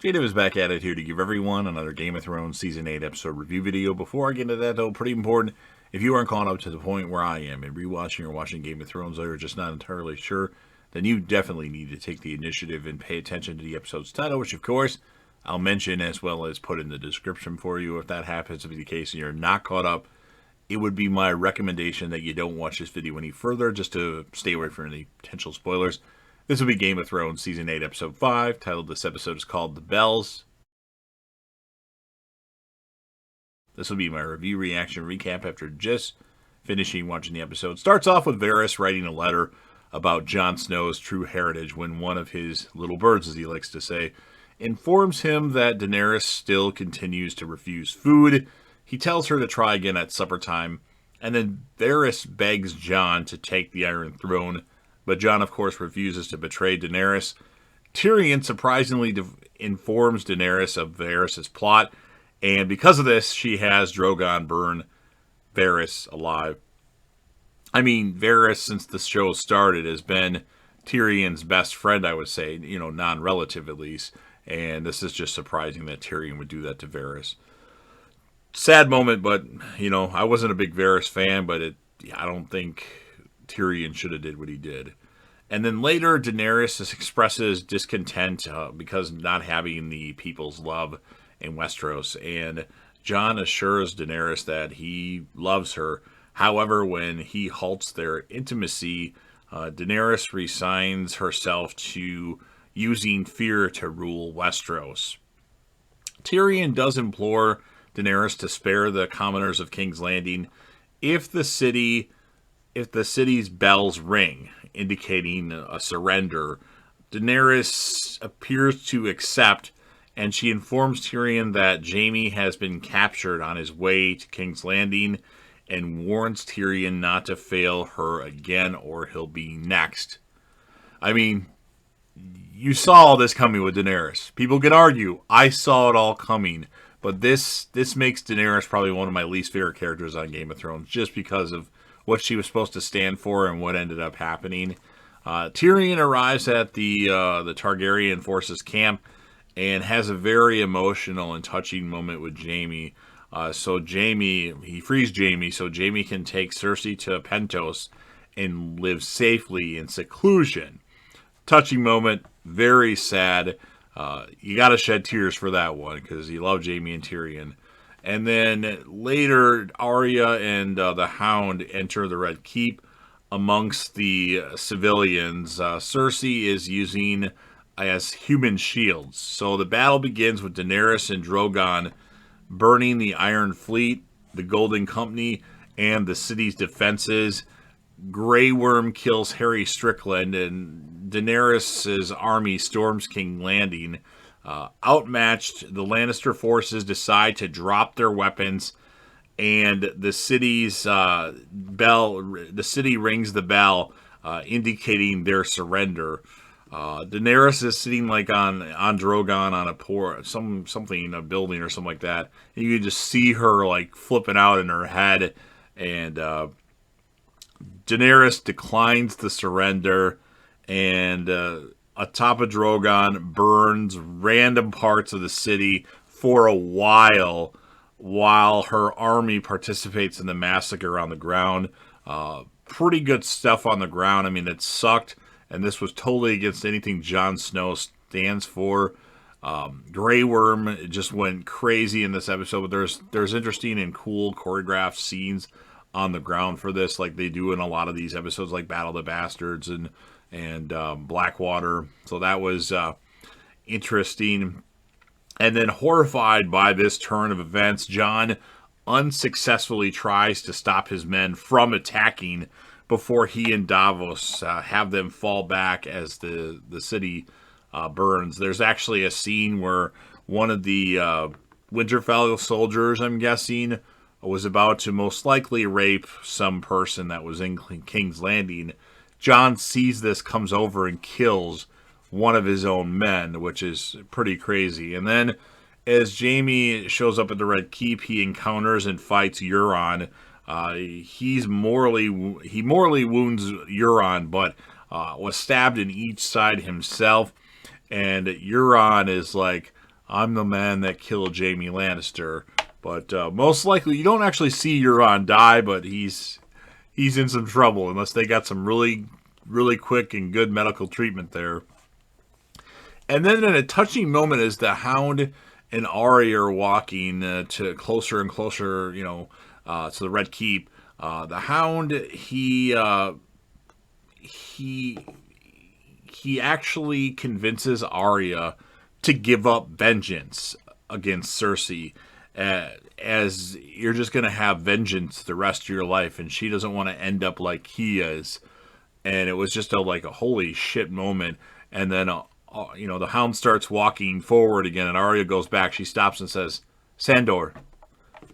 Gato is back at it here to give everyone another Game of Thrones Season 8 episode review video. Before I get into that, though, pretty important, if you aren't caught up to the point where I am in rewatching or watching Game of Thrones, or you're just not entirely sure, then you definitely need to take the initiative and pay attention to the episode's title, which, of course, I'll mention as well as put in the description for you. If that happens to be the case and you're not caught up, it would be my recommendation that you don't watch this video any further, just to stay away from any potential spoilers. This will be Game of Thrones Season 8, Episode 5, titled this episode is called The Bells. This will be my review, reaction, recap after just finishing watching the episode. Starts off with Varys writing a letter about Jon Snow's true heritage when one of his little birds, as he likes to say, informs him that Daenerys still continues to refuse food. He tells her to try again at supper time, and then Varys begs Jon to take the Iron Throne, but Jon, of course, refuses to betray Daenerys. Tyrion surprisingly informs Daenerys of Varys' plot, and because of this, she has Drogon burn Varys alive. I mean, Varys, since the show started, has been Tyrion's best friend, I would say, non-relative at least, and this is just surprising that Tyrion would do that to Varys. Sad moment, but, I wasn't a big Varys fan, but I don't think Tyrion should have did what he did. And then later, Daenerys expresses discontent because not having the people's love in Westeros. And Jon assures Daenerys that he loves her. However, when he halts their intimacy, Daenerys resigns herself to using fear to rule Westeros. Tyrion does implore Daenerys to spare the commoners of King's Landing if the city's bells ring, indicating a surrender. Daenerys appears to accept, and she informs Tyrion that Jaime has been captured on his way to King's Landing and warns Tyrion not to fail her again or he'll be next. I mean, you saw all this coming with Daenerys. People can argue, I saw it all coming. But this makes Daenerys probably one of my least favorite characters on Game of Thrones, just because of what she was supposed to stand for and what ended up happening. Tyrion arrives at the Targaryen forces camp and has a very emotional and touching moment with Jaime. He frees Jaime so Jaime can take Cersei to Pentos and live safely in seclusion. Touching moment, very sad. You got to shed tears for that one because you love Jaime and Tyrion. And then later, Arya and the Hound enter the Red Keep amongst the civilians. Cersei is using as human shields. So the battle begins with Daenerys and Drogon burning the Iron Fleet, the Golden Company, and the city's defenses. Grey Worm kills Harry Strickland, and Daenerys' army storms King's Landing. Outmatched, the Lannister forces decide to drop their weapons, and the city's the city rings the bell, indicating their surrender. Daenerys is sitting like on Drogon on a building or something like that. And you can just see her like flipping out in her head, and Daenerys declines the surrender, and atop of Drogon burns random parts of the city for a while her army participates in the massacre on the ground. Pretty good stuff on the ground. I mean, it sucked, and this was totally against anything Jon Snow stands for. Grey Worm just went crazy in this episode, but there's interesting and cool choreographed scenes on the ground for this, like they do in a lot of these episodes, like Battle of the Bastards and Blackwater. So that was interesting. And then, horrified by this turn of events, Jon unsuccessfully tries to stop his men from attacking before he and Davos have them fall back as the city burns. There's actually a scene where one of the Winterfell soldiers, I'm guessing, was about to most likely rape some person that was in King's Landing. Jon sees this, comes over and kills one of his own men, which is pretty crazy. And then as Jaime shows up at the Red Keep, he encounters and fights Euron. He mortally wounds Euron, but was stabbed in each side himself. And Euron is like, I'm the man that killed Jaime Lannister. But most likely, you don't actually see Euron die, but he's in some trouble unless they got some really, really quick and good medical treatment there. And then in a touching moment as the Hound and Arya are walking to closer and closer, to the Red Keep, the Hound, he actually convinces Arya to give up vengeance against Cersei, as you're just going to have vengeance the rest of your life, and she doesn't want to end up like he is. And it was just a holy shit moment. And then, the Hound starts walking forward again, and Arya goes back. She stops and says, Sandor.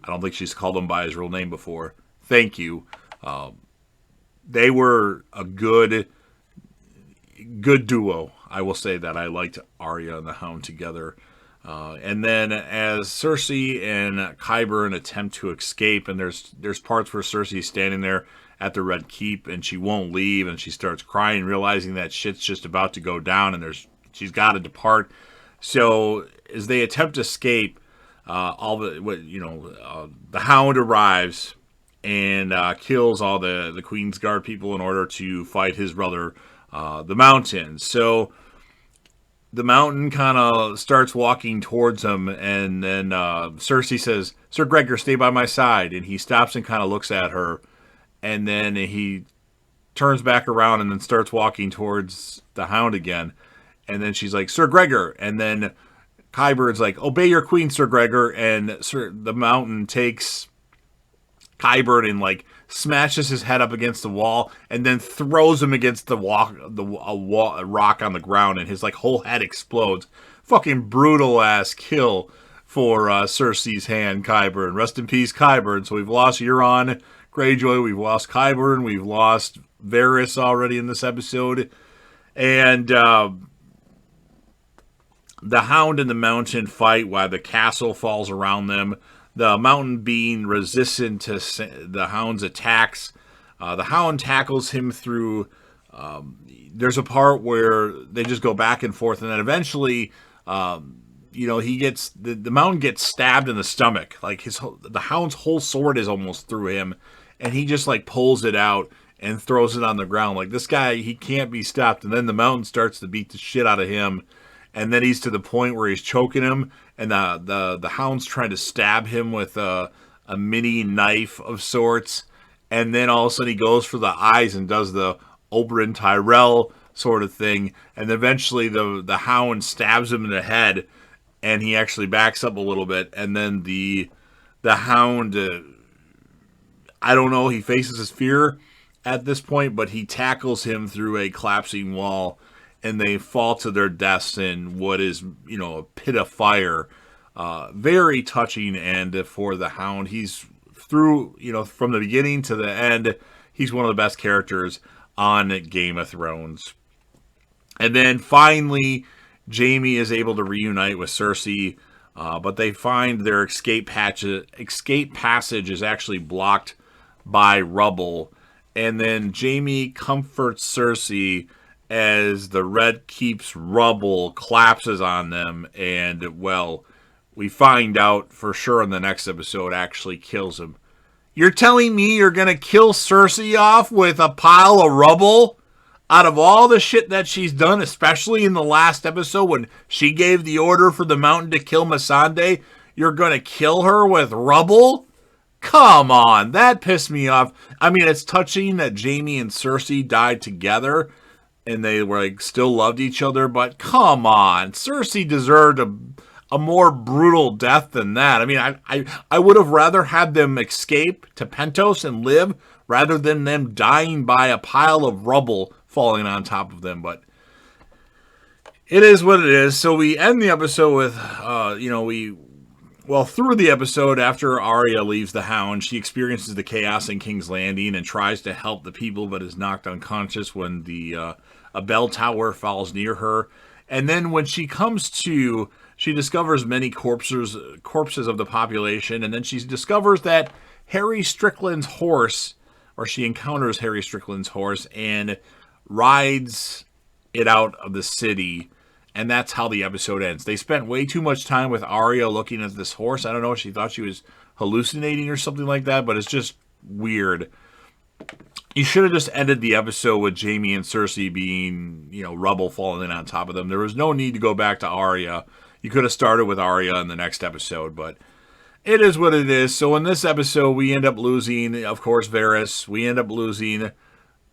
I don't think she's called him by his real name before. Thank you. They were a good duo. I will say that. I liked Arya and the Hound together. And then as Cersei and Qyburn attempt to escape, and there's parts where Cersei's standing there at the Red Keep, and she won't leave, and she starts crying, realizing that shit's just about to go down, and she's got to depart. So as they attempt to escape, the Hound arrives and kills all the Queen's Guard people in order to fight his brother, the Mountain. So the Mountain kind of starts walking towards him, and then Cersei says, Sir Gregor, stay by my side. And he stops and kind of looks at her, and then he turns back around and then starts walking towards the Hound again. And then she's like, Sir Gregor. And then Qyburn's like, obey your queen, Sir Gregor. And the Mountain takes Qyburn and smashes his head up against the wall, and then throws him against a rock on the ground, and his whole head explodes. Fucking brutal ass kill for Cersei's hand, Qyburn. Rest in peace, Qyburn. So we've lost Euron Greyjoy, we've lost Qyburn, we've lost Varys already in this episode, and the Hound and the Mountain fight while the castle falls around them. The Mountain being resistant to the Hound's attacks. The Hound tackles him through. There's a part where they just go back and forth, and then eventually, he gets the Mountain gets stabbed in the stomach. The Hound's whole sword is almost through him, and he just pulls it out and throws it on the ground. This guy, he can't be stopped. And then the Mountain starts to beat the shit out of him. And then he's to the point where he's choking him, and the Hound's trying to stab him with a mini knife of sorts. And then all of a sudden he goes for the eyes and does the Oberyn Tyrell sort of thing. And eventually the Hound stabs him in the head, and he actually backs up a little bit. And then the Hound, I don't know, he faces his fear at this point, but he tackles him through a collapsing wall, and they fall to their deaths in what is, a pit of fire. Very touching end for the Hound. He's through, from the beginning to the end, he's one of the best characters on Game of Thrones. And then finally, Jaime is able to reunite with Cersei, but they find their escape passage is actually blocked by rubble. And then Jaime comforts Cersei as the Red Keep's rubble collapses on them, and, we find out for sure in the next episode actually kills him. You're telling me you're going to kill Cersei off with a pile of rubble? Out of all the shit that she's done, especially in the last episode when she gave the order for the Mountain to kill Missandei, you're going to kill her with rubble? Come on, that pissed me off. I mean, it's touching that Jaime and Cersei died together, and they were still loved each other, but come on, Cersei deserved a more brutal death than that. I mean, I would have rather had them escape to Pentos and live rather than them dying by a pile of rubble falling on top of them, but it is what it is. So we end the episode with, through the episode, after Arya leaves the Hound, she experiences the chaos in King's Landing and tries to help the people, but is knocked unconscious when a bell tower falls near her. And then when she comes to, she discovers many corpses of the population, and then she discovers that Harry Strickland's horse, or she encounters Harry Strickland's horse and rides it out of the city. and that's how the episode ends. They spent way too much time with Arya looking at this horse. I don't know if she thought she was hallucinating or something like that, but it's just weird. You should have just ended the episode with Jaime and Cersei being, rubble falling in on top of them. There was no need to go back to Arya. You could have started with Arya in the next episode, but it is what it is. So in this episode, we end up losing, of course, Varys. We end up losing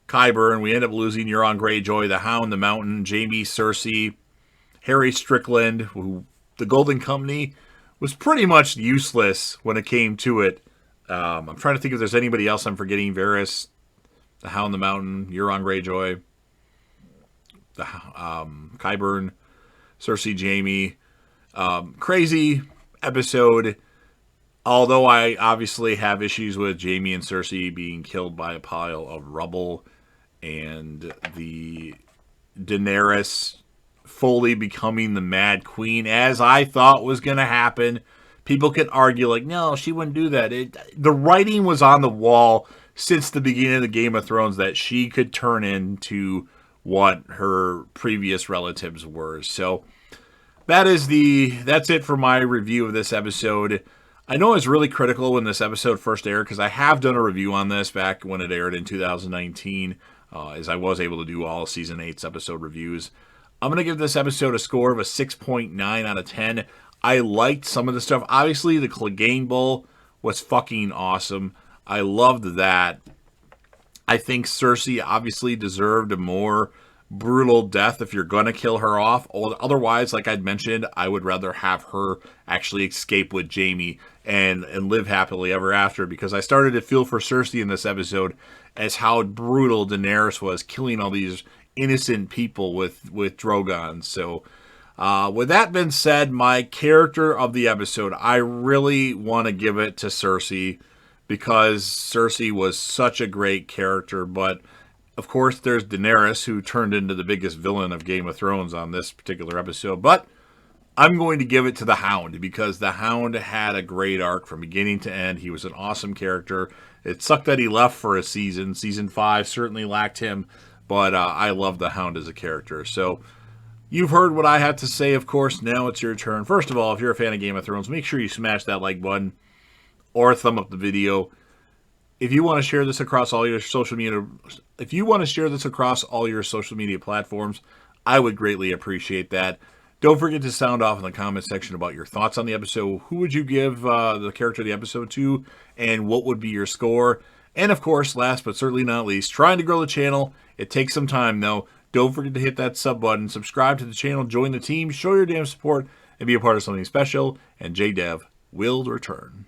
Qyburn. We end up losing Euron Greyjoy, the Hound, the Mountain, Jaime, Cersei, Harry Strickland, who the Golden Company was pretty much useless when it came to it. I'm trying to think if there's anybody else I'm forgetting. Varys, the Hound, the Mountain, Euron Greyjoy, the Qyburn, Cersei, Jaime. Crazy episode. Although I obviously have issues with Jaime and Cersei being killed by a pile of rubble, and the Daenerys fully becoming the Mad Queen, as I thought was going to happen. People could argue, like, no, she wouldn't do that. The writing was on the wall since the beginning of the Game of Thrones that she could turn into what her previous relatives were. So that's it for my review of this episode. I know I was really critical when this episode first aired, because I have done a review on this back when it aired in 2019, as I was able to do all Season 8's episode reviews. I'm going to give this episode a score of a 6.9 out of 10. I liked some of the stuff. Obviously, the Clegane Bowl was fucking awesome. I loved that. I think Cersei obviously deserved a more brutal death if you're going to kill her off. Otherwise, like I'd mentioned, I would rather have her actually escape with Jaime and live happily ever after, because I started to feel for Cersei in this episode as how brutal Daenerys was, killing all these innocent people with Drogon. So with that being said, my character of the episode, I really want to give it to Cersei, because Cersei was such a great character. But of course, there's Daenerys, who turned into the biggest villain of Game of Thrones on this particular episode. But I'm going to give it to the Hound, because the Hound had a great arc from beginning to end. He was an awesome character. It sucked that he left for a season. Season 5 certainly lacked him, but I love the Hound as a character. So you've heard what I have to say, of course. Now it's your turn. First of all, if you're a fan of Game of Thrones, make sure you smash that like button or thumb up the video. If you want to share this across all your social media, platforms, I would greatly appreciate that. Don't forget to sound off in the comment section about your thoughts on the episode. Who would you give the character of the episode to, and what would be your score? And of course, last but certainly not least, trying to grow the channel. It takes some time, though. Don't forget to hit that sub button, subscribe to the channel, join the team, show your damn support, and be a part of something special. And JDev will return.